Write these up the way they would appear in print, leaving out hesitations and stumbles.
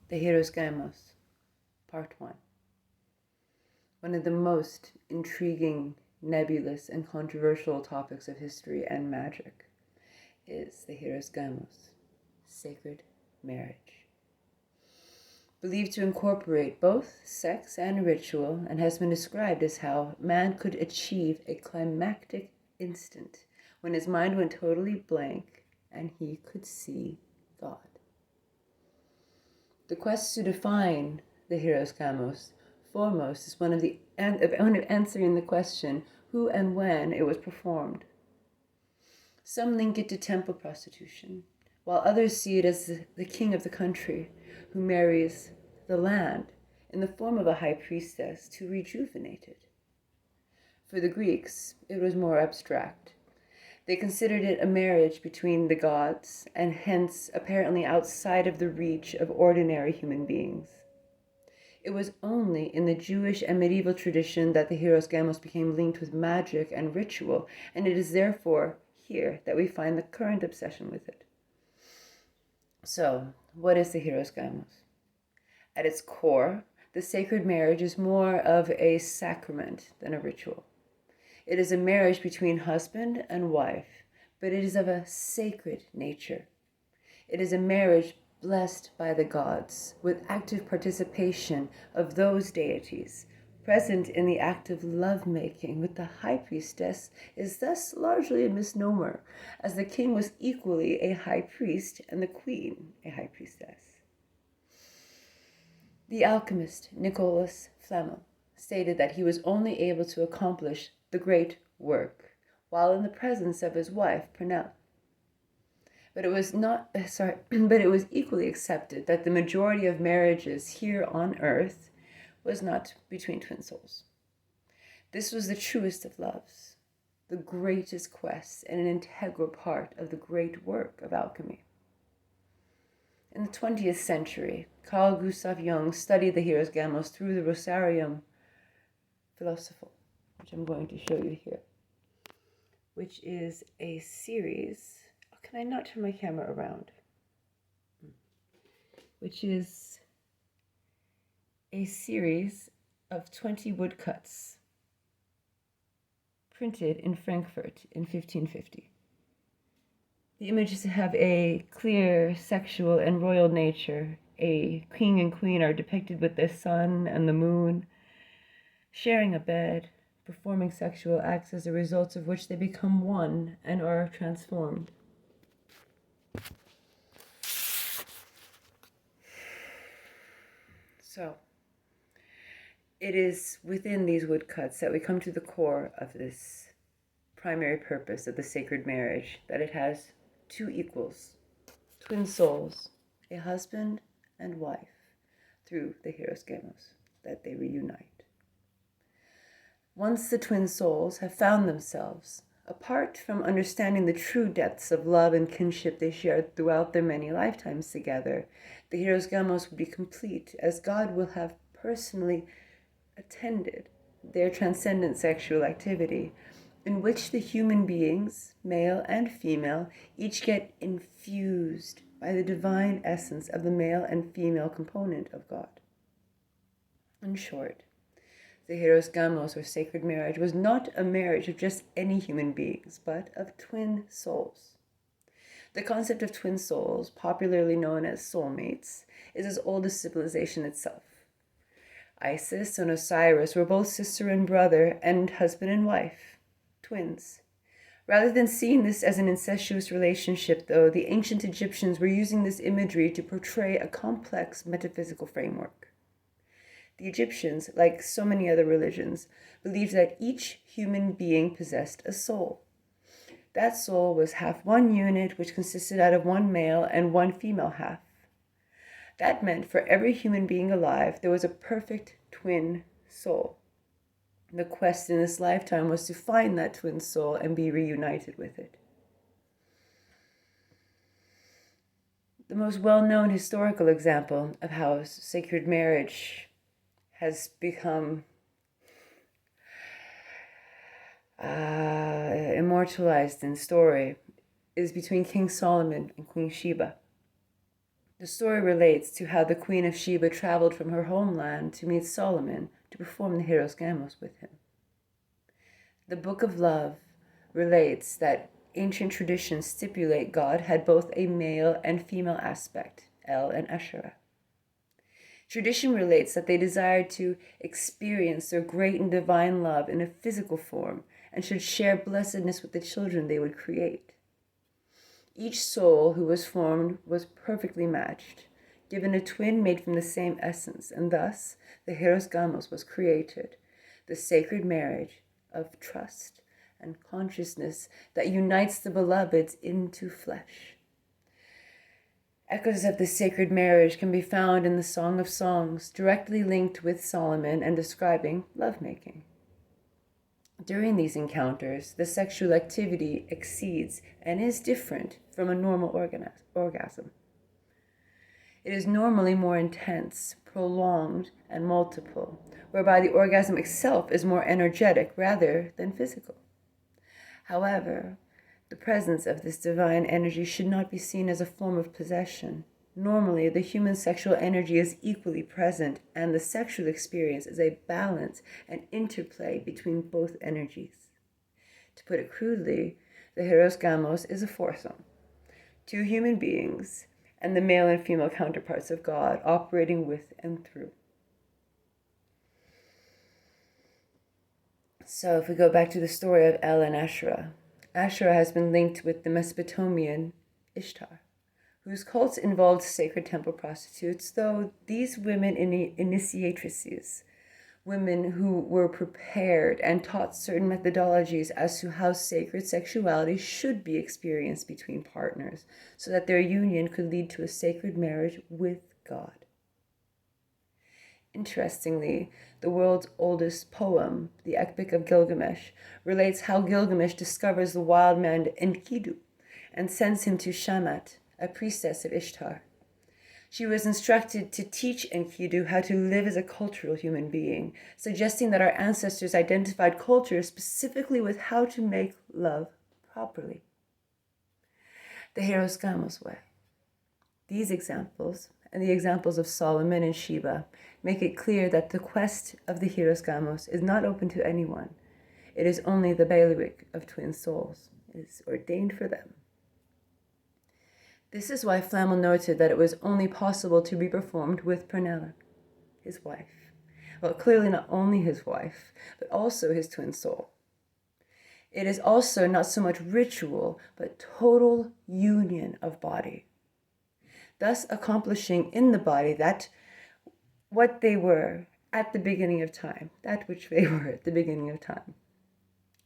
The Hieros Gamos, Part 1. One of the most intriguing, nebulous, and controversial topics of history and magic is the Hieros Gamos, sacred marriage. Believed to incorporate both sex and ritual, and has been described as how man could achieve a climactic instant when his mind went totally blank and he could see God. The quest to define the Hieros Gamos foremost is one of answering the question who and when it was performed. Some link it to temple prostitution, while others see it as the king of the country who marries the land in the form of a high priestess to rejuvenate it. For the Greeks, it was more abstract. They considered it a marriage between the gods, and hence apparently outside of the reach of ordinary human beings. It was only in the Jewish and medieval tradition that the Hieros Gamos became linked with magic and ritual, and it is therefore here that we find the current obsession with it. So, what is the Hieros Gamos? At its core, the sacred marriage is more of a sacrament than a ritual. It is a marriage between husband and wife, but it is of a sacred nature. It is a marriage blessed by the gods, with active participation of those deities. Present in the act of lovemaking with the high priestess is thus largely a misnomer, as the king was equally a high priest and the queen a high priestess. The alchemist Nicholas Flamel stated that he was only able to accomplish the great work while in the presence of his wife Purnell. But it was equally accepted that the majority of marriages here on earth was not between twin souls. This was the truest of loves, the greatest quest, and an integral part of the great work of alchemy. In the 20th century, Carl Gustav Jung studied the Hieros Gamos through the Rosarium Philosophical, which I'm going to show you here, which is a series. Can I not turn my camera around? Which is a series of 20 woodcuts printed in Frankfurt in 1550. The images have a clear sexual and royal nature. A king and queen are depicted with the sun and the moon, sharing a bed, performing sexual acts as a result of which they become one and are transformed. So, it is within these woodcuts that we come to the core of this primary purpose of the sacred marriage, that it has two equals, twin souls, a husband and wife, through the Hieros Gamos, that they reunite. Once the twin souls have found themselves, apart from understanding the true depths of love and kinship they shared throughout their many lifetimes together, the Hieros Gamos would be complete, as God will have personally attended their transcendent sexual activity, in which the human beings, male and female, each get infused by the divine essence of the male and female component of God. In short, the Hieros Gamos, or sacred marriage, was not a marriage of just any human beings, but of twin souls. The concept of twin souls, popularly known as soulmates, is as old as civilization itself. Isis and Osiris were both sister and brother and husband and wife, twins. Rather than seeing this as an incestuous relationship, though, the ancient Egyptians were using this imagery to portray a complex metaphysical framework. The Egyptians, like so many other religions, believed that each human being possessed a soul. That soul was half one unit, which consisted out of one male and one female half. That meant for every human being alive, there was a perfect twin soul. The quest in this lifetime was to find that twin soul and be reunited with it. The most well-known historical example of how sacred marriage has become immortalized in story is between King Solomon and Queen Sheba. The story relates to how the Queen of Sheba traveled from her homeland to meet Solomon to perform the Hieros Gamos with him. The Book of Love relates that ancient traditions stipulate God had both a male and female aspect, El and Asherah. Tradition relates that they desired to experience their great and divine love in a physical form and should share blessedness with the children they would create. Each soul who was formed was perfectly matched, given a twin made from the same essence, and thus the Hieros Gamos was created, the sacred marriage of trust and consciousness that unites the beloveds into flesh. Echoes of the sacred marriage can be found in the Song of Songs, directly linked with Solomon and describing lovemaking. During these encounters, the sexual activity exceeds and is different from a normal orgasm. It is normally more intense, prolonged, and multiple, whereby the orgasm itself is more energetic rather than physical. However, the presence of this divine energy should not be seen as a form of possession. Normally, the human sexual energy is equally present, and the sexual experience is a balance and interplay between both energies. To put it crudely, the Hieros Gamos is a foursome. Two human beings and the male and female counterparts of God operating with and through. So if we go back to the story of El and Asherah, Asherah has been linked with the Mesopotamian Ishtar, whose cults involved sacred temple prostitutes, though these women initiatrices, women who were prepared and taught certain methodologies as to how sacred sexuality should be experienced between partners, so that their union could lead to a sacred marriage with God. Interestingly, the world's oldest poem, the Epic of Gilgamesh, relates how Gilgamesh discovers the wild man Enkidu and sends him to Shamat, a priestess of Ishtar. She was instructed to teach Enkidu how to live as a cultural human being, suggesting that our ancestors identified culture specifically with how to make love properly. The Hieros Gamos way. These examples, and the examples of Solomon and Sheba, make it clear that the quest of the Hieros Gamos is not open to anyone. It is only the bailiwick of twin souls. It is ordained for them. This is why Flammel noted that it was only possible to be performed with Pernilla, his wife. Well, clearly not only his wife, but also his twin soul. It is also not so much ritual, but total union of body, thus accomplishing in the body that what they were at the beginning of time, that which they were at the beginning of time,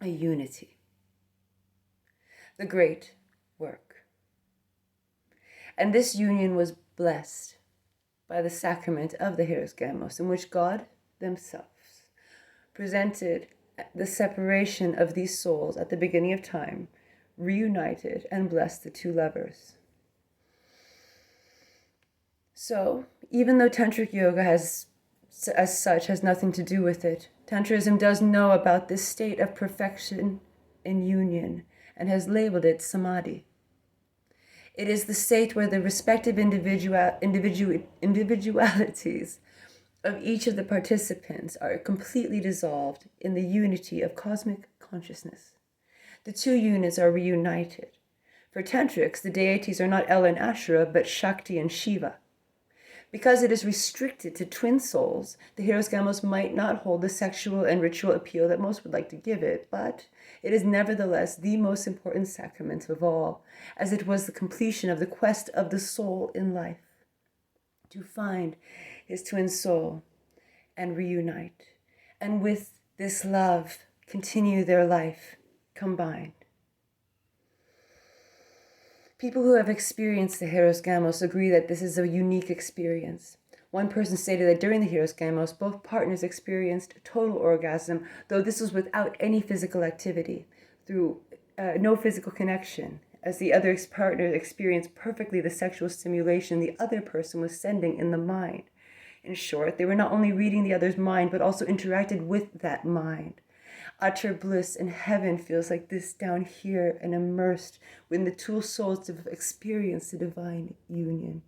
a unity, the great work. And this union was blessed by the sacrament of the Hieros Gamos, in which God themselves presented the separation of these souls at the beginning of time, reunited and blessed the two lovers. So, even though Tantric Yoga has nothing to do with it, Tantrism does know about this state of perfection in union and has labeled it Samadhi. It is the state where the respective individualities of each of the participants are completely dissolved in the unity of cosmic consciousness. The two units are reunited. For Tantrics, the deities are not El and Asherah, but Shakti and Shiva. Because it is restricted to twin souls, the Hieros Gamos might not hold the sexual and ritual appeal that most would like to give it, but it is nevertheless the most important sacrament of all, as it was the completion of the quest of the soul in life, to find his twin soul and reunite, and with this love continue their life combined. People who have experienced the Hieros Gamos agree that this is a unique experience. One person stated that during the Hieros Gamos, both partners experienced total orgasm, though this was without any physical activity, through no physical connection, as the other partner experienced perfectly the sexual stimulation the other person was sending in the mind. In short, they were not only reading the other's mind, but also interacted with that mind. Utter bliss in heaven feels like this down here and immersed when the two souls have experienced the divine union.